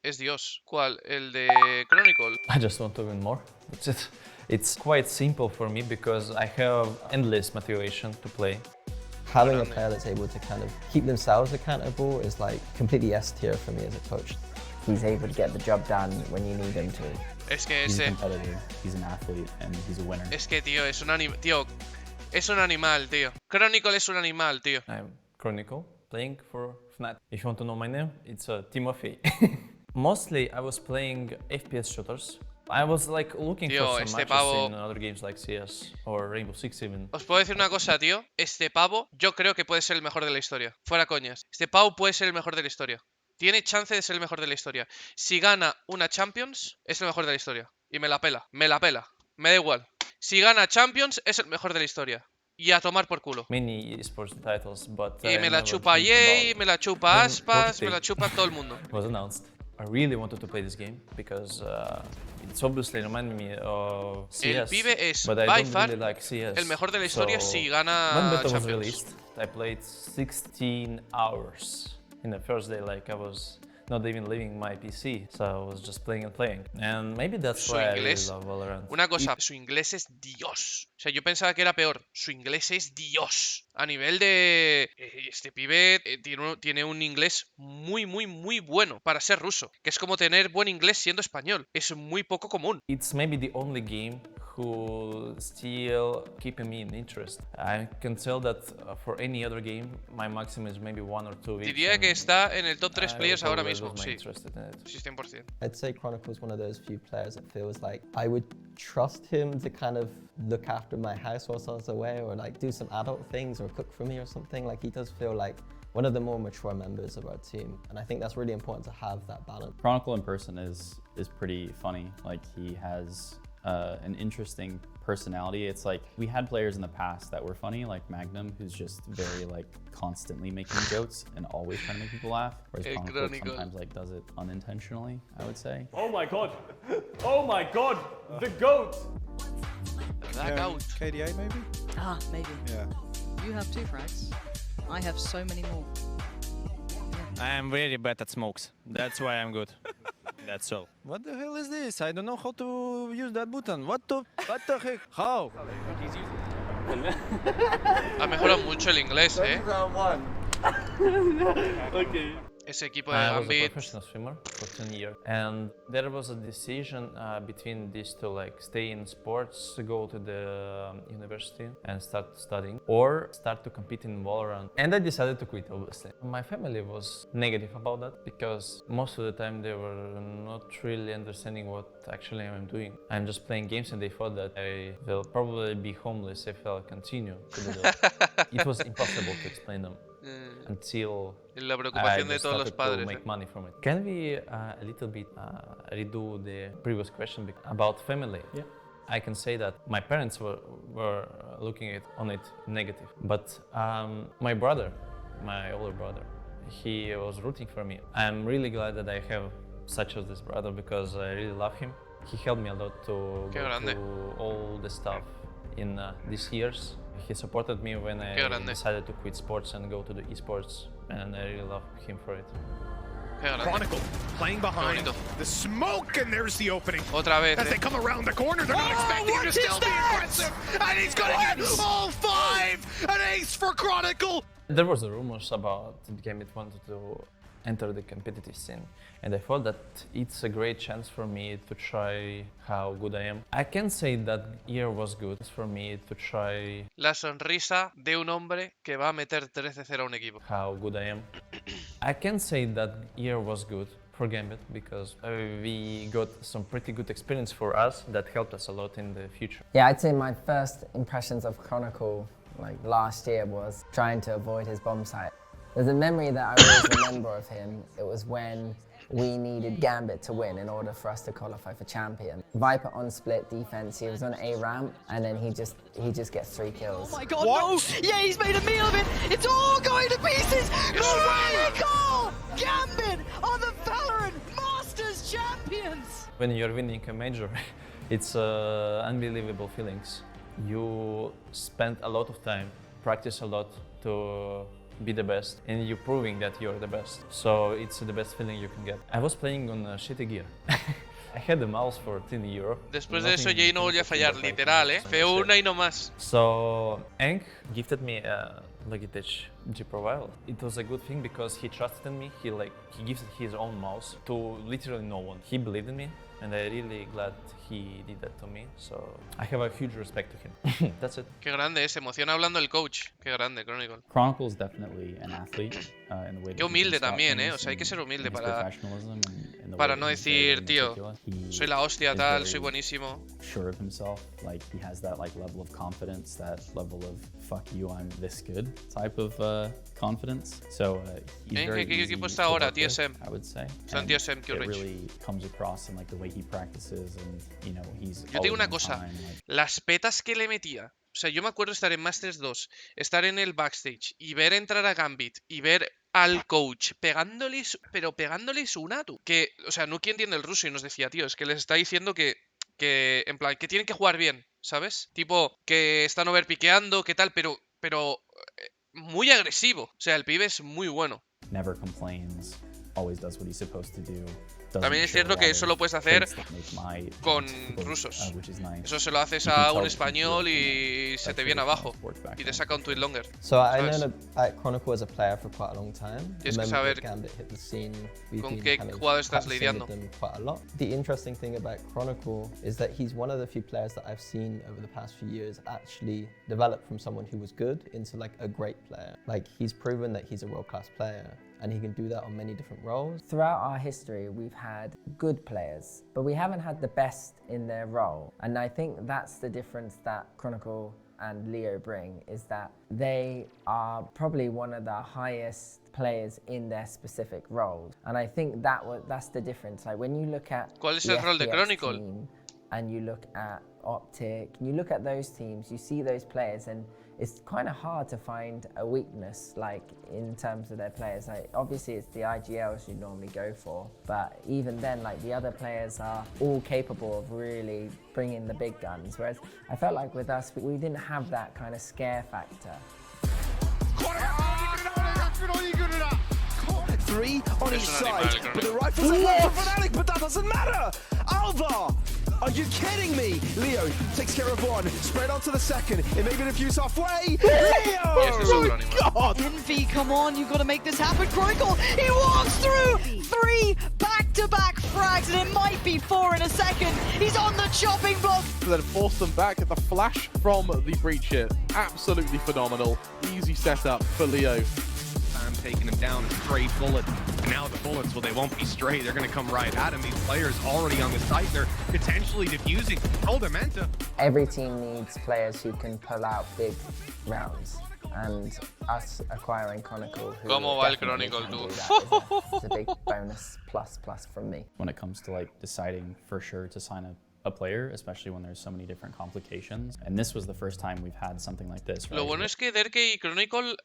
es Dios. ¿Cuál? ¿El de Chronicle? I just want to win more. That's it. It's quite simple for me because I have endless motivation to play. Having a player that's able to kind of keep themselves accountable is like completely S tier for me as a coach. He's able to get the job done when you need him to. Es que He's a ese... competitor, he's an athlete, and he's a winner. Es que, tío, es un animal, tío. Es un animal, tío. Chronicle es un animal, tío. I'm Chronicle, playing for Fnatic. If you want to know my name, it's Timothy. Mostly I was playing FPS shooters. I was like looking Tío, for some este matches pavo... in other games like CS or Rainbow Six even. Os puedo decir una cosa, tío. Este pavo, yo creo que puede ser el mejor de la historia. Fuera coñas. Este pavo puede ser el mejor de la historia. Tiene chance de ser el mejor de la historia. Si gana una Champions, es el mejor de la historia. Y me la pela, me la pela. Me da igual. Si gana Champions, es el mejor de la historia. Y a tomar por culo. Many esports titles, but Y me la never chupa think Yay, about me la chupa when Aspas, me Rocket la chupa todo el mundo. was announced. I really wanted to play this game because it's obviously reminded me of CS. El pibe es, but I by don't far, really like CS. el mejor de la historia So, si when gana beta was Champions. released, I played 16 hours in the first day. Like I was not even leaving my PC, so I was just playing and playing. And maybe that's Su why I really inglés, love Valorant. una cosa, su inglés es Dios. O sea, yo pensaba que era peor. Su inglés es Dios. A nivel de... Este pibe tiene un inglés muy, muy, muy bueno para ser ruso. Que es como tener buen inglés siendo español. Es muy poco común. It's maybe the only game who still keeping me in interest. I can tell that for any other game, my maximum is maybe 1 or 2 weeks. Diría que está en el top 3 I players will ahora probably mismo. lose my Sí, interest in it. sí, 100%. I'd say Chronicle is one of those few players that feels like I would trust him to kind of look after my house whilst I was away, or like do some adult things or cook for me or something. Like he does feel like one of the more mature members of our team, and I think that's really important to have that balance. Chronicle in person is pretty funny. Like he has an interesting personality. It's like we had players in the past that were funny, like Magnum, who's just very like constantly making jokes and always trying to make people laugh. Whereas Chronicle sometimes like does it unintentionally, I would say. Oh my god! Oh my god! The goat! Black out. KDA maybe? Ah, maybe. Yeah. You have 2 frags. I have so many more. I am very bad at smokes. That's why I'm good. That's all. What the hell is this? I don't know how to use that button. What the heck? How? Ha mejorado mucho el inglés, Okay. Ese equipo de I was a Gambit. professional swimmer for 10 years, and there was a decision between these two, like stay in sports, go to the university and start studying, or start to compete in Valorant. And I decided to quit, obviously. My family was negative about that because most of the time they were not really understanding what actually I'm doing. I'm just playing games, and they thought that I will probably be homeless if I'll continue to do that. It was impossible to explain them until La preocupación I de todos los started padres. to make money from it. Can we a little bit redo the previous question about family? Yeah. I can say that my parents were looking on it negative, but my brother, my older brother, he was rooting for me. I'm really glad that I have such as this brother because I really love him. He helped me a lot to Qué go grande. through all the stuff in these years. He supported me when I Qué grande. decided to quit sports and go to the esports, and I really love him for it. Qué grande. Chronicle playing behind bonito. the smoke, and there's the opening. Otra vez, As they come around the corner, they're not expecting him to still be aggressive, and he's gonna get all 5! An ace for Chronicle! There was rumors about Gambit wanted to enter the competitive scene, and I thought that it's a great chance for me to try how good I am. I can say that year was good for me to try la sonrisa de un hombre que va a meter 13-0 a un equipo. how good I am. I can say that year was good for Gambit because we got some pretty good experience for us that helped us a lot in the future. Yeah, I'd say my first impressions of Chronicle, like last year, was trying to avoid his bomb site. There's a memory that I always remember of him. It was when we needed Gambit to win in order for us to qualify for champion. Viper on split defense, he was on A ramp, and then he just gets 3 kills. Oh my god, no! Yeah, he's made a meal of it! It's all going to pieces! Chronicle! Gambit are the Valorant Masters champions! When you're winning a major, it's unbelievable feelings. You spend a lot of time, practice a lot to be the best, and you're proving that you're the best. So it's the best feeling you can get. I was playing on shitty gear. I had the mouse for €10. Después de eso, Jay no volvió a fallar, literal, Feo una y no más. So Hank gifted me a Logitech G Profile. It was a good thing because he trusted in me. He gifted his own mouse to literally no one. He believed in me, and I'm really glad he did that to me. So I have a huge respect to him. That's it. Qué grande, se emociona hablando el coach. Qué grande, Chronicle. Chronicle is definitely an athlete in the way that Qué humilde también, O sea, hay que ser humilde para no decir, tío, soy la hostia tal, soy buenísimo. Sure of himself, like he has that like level of confidence, that level of fuck you, I'm this good type of confidence. So he's very ¿Qué easy equipo está to ahora? work with, TSM. I would say. Está en And TSM, it Q-Rich. really comes across in like the way he practices, and you know he's. Yo te digo always una on cosa, time, like, las petas que le metía. O sea, yo me acuerdo estar en Masters 2, estar en el backstage y ver entrar a Gambit y ver al coach pegándoles, pero pegándoles una, tú. Que, o sea, Nuki entiende el ruso y nos decía, tío, es que les está diciendo que en plan, que tienen que jugar bien, ¿sabes? Tipo, que están overpiqueando, que tal, pero muy agresivo. O sea, el pibe es muy bueno. never complains, always does what he's supposed to do. También es cierto que eso lo puedes hacer con rusos. Eso se lo haces a un español y se te viene abajo y te saca un tweet longer. So I know at Chronicle as a player for quite a long time. Tienes que Remember saber Gambit hit the scene, we've con been qué kind of jugador estás practicing lidiando. with them quite a lot. The interesting thing about Chronicle is that he's one of the few players that I've seen over the past few years actually develop from someone who was good into like a great player. Like he's proven that he's a world-class player, and he can do that on many different roles. Throughout our history, we've had good players, but we haven't had the best in their role. And I think that's the difference that Chronicle and Leo bring, is that they are probably one of the highest players in their specific roles. And I think that's the difference. Like when you look at ¿Cuál es the el rol de FPX Chronicle? team, and you look at Optic, you look at those teams, you see those players, and it's kind of hard to find a weakness like in terms of their players. Like obviously it's the IGLs you normally go for, but even then like the other players are all capable of really bringing the big guns, whereas I felt like with us we didn't have that kind of scare factor. 3 on each side, but the rifles are for Fnatic, but that doesn't matter! Alva! Are you kidding me? Leo takes care of one, spread onto the second, it may be diffused halfway. Leo! Oh my god! Envy, come on, you've got to make this happen. Chronicle, he walks through 3 back-to-back frags, and it might be 4 in a second. He's on the chopping block. Then force them back at the flash from the breach here. Absolutely phenomenal. Easy setup for Leo. Time taking him down, a straight bullet. And now the bullets, well, they won't be straight. They're going to come right at him. These players already on the site. They're potentially diffusing. Menta. Every team needs players who can pull out big rounds. And us acquiring Chronicle, who ¿Cómo va el definitely Chronicle, can tú? do that, is a big bonus plus from me. when it comes to like deciding for sure to sign a player, especially when there's so many different complications. And this was the first time we've had something like this, right? Lo bueno es que Derke y Chronicle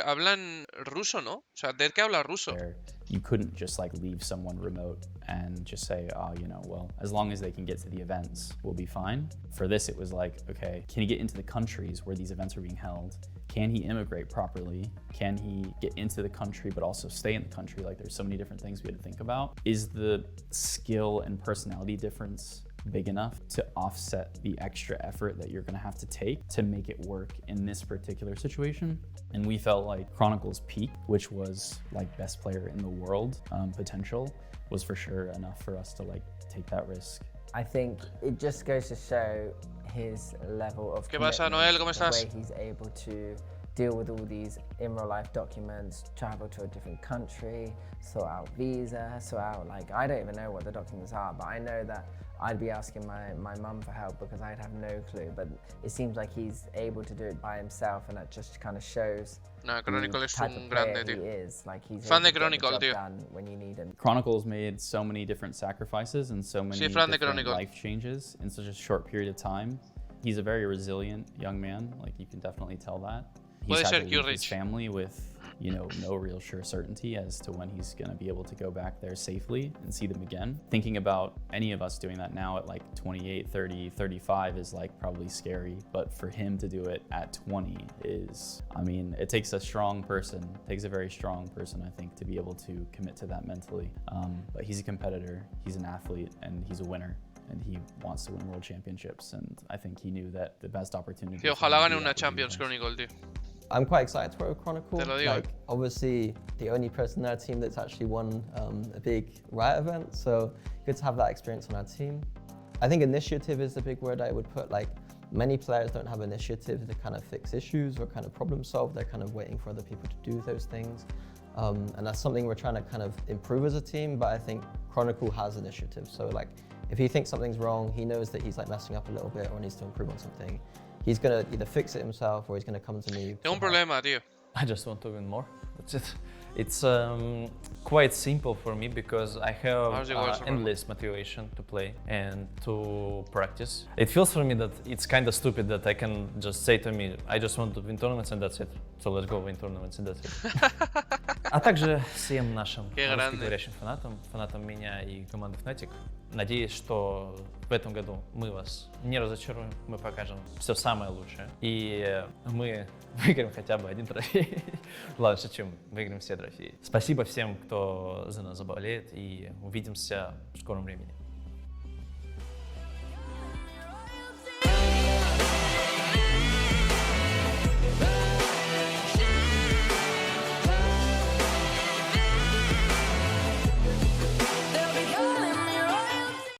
hablan ruso, ¿no? O sea, Derke habla ruso. Where you couldn't just like leave someone remote and just say, oh, you know, well, as long as they can get to the events, we'll be fine. For this, it was like, okay, can he get into the countries where these events are being held? Can he immigrate properly? Can he get into the country but also stay in the country? Like there's so many different things we had to think about. Is the skill and personality difference big enough to offset the extra effort that you're gonna have to take to make it work in this particular situation? And we felt like Chronicle's peak, which was like best player in the world potential, was for sure enough for us to like take that risk. I think it just goes to show his level of ¿Qué pasa, Noel? ¿Cómo the estás? way he's able to deal with all these in real life documents, travel to a different country, sort out visa, sort out like, I don't even know what the documents are, but I know that I'd be asking my mum for help because I'd have no clue, but it seems like he's able to do it by himself, and that just kind of shows No, Chronicle es type un of player grande, he tío. is. Like he's Fan de able to get the Chronicle, job tío. done when you need him. Chronicle's made so many different sacrifices and so many Sí, fan de different Chronicle. life changes in such a short period of time. He's a very resilient young man, like you can definitely tell that. He's Puede had ser to leave his Q-Rich. family with you know, no real sure certainty as to when he's going to be able to go back there safely and see them again. Thinking about any of us doing that now at like 28, 30, 35 is like probably scary, but for him to do it at 20 is, I mean, it takes a strong person, takes a very strong person, I think, to be able to commit to that mentally. But he's a competitor, he's an athlete, and he's a winner. And he wants to win world championships, and I think he knew that the best opportunity. Tío, ojalá gane una Champions Chronicle, tío. I'm quite excited for a Chronicle. Te lo digo. Like, obviously, the only person in our team that's actually won a big Riot event, so good to have that experience on our team. I think initiative is the big word I would put. Like, many players don't have initiative to kind of fix issues or kind of problem solve. They're kind of waiting for other people to do those things. And that's something we're trying to kind of improve as a team, but I think Chronicle has initiative. So like, if he thinks something's wrong, he knows that he's like messing up a little bit or needs to improve on something. He's gonna either fix it himself or he's gonna come to me. Tengo un problema, tío. I just want to win more. That's it. It's quite simple for me because I have endless motivation to play and to practice. It feels for me that it's kind of stupid that I can just say to me, I just want to win tournaments and that's it. So let's go win tournaments and that's it. А также всем нашим русскоговорящим фанатам меня и команды Fnatic. Надеюсь, что в этом году мы вас не разочаруем, мы покажем все самое лучшее. И мы выиграем хотя бы один трофей. Ладно, шучу, выиграем все трофеи. Спасибо всем, кто за нас заболеет, и увидимся в скором времени.